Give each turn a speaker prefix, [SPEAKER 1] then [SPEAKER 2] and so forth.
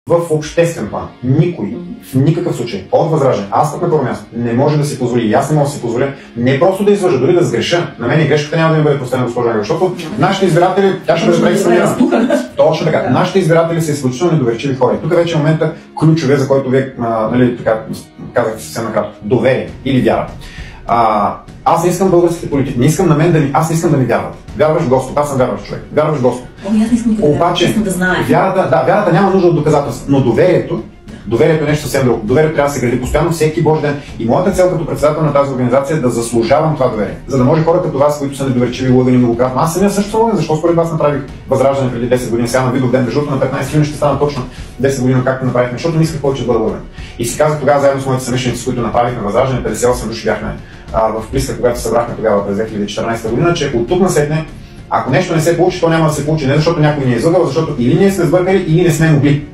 [SPEAKER 1] в обществен план. Никой, в никакъв случай, от Възраждане, аз пък на първо място, не може да си позволи, и аз не мога да си позволя, не просто да излъжа, дори да сгреша. На мен грешката няма да ми бъде простена, госпожа Ангел, защото нашите избиратели, тя ще бъде преекспонирана. Точно така. Нашите избиратели са изключително недоверчиви хора. И тук вече е момента ключове, за който вие, нали, така казахте съвсем накратко. Доверие или вяра. Аз не искам българските политики, не искам на мен да ми, аз не искам да ми вярват. Вярваш в Господ, аз съм вярващ човек. Вярваш в Господ.
[SPEAKER 2] Аз не искам да
[SPEAKER 1] Обаче,
[SPEAKER 2] искам да знае.
[SPEAKER 1] Вярата няма нужда от доказателства, но доверието е нещо съвсем друго. Доверието трябва да се гради постоянно всеки Божи ден. И моята цел като председател на тази организация е да заслужавам това доверие. За да може хора като вас, които са недоверчиви, лъгани многократно. Аз самия също съм лъган, защо според вас направих Възраждане преди 10 години, сега на Видовден, между на 15 юни ще стана точно 10 години, както направихме, защото не исках повече да бъда лъган. И си казах тогава заедно с моите съмишленици, с които направихме Възраждане, 58 души бяхме в Плиска, когато събрахме тогава през 2014 година, че от тук насетне, ако нещо не се получи, то няма да се получи не защото някой ни е излъгал, защото или ние сме сбъркали, или не сме могли.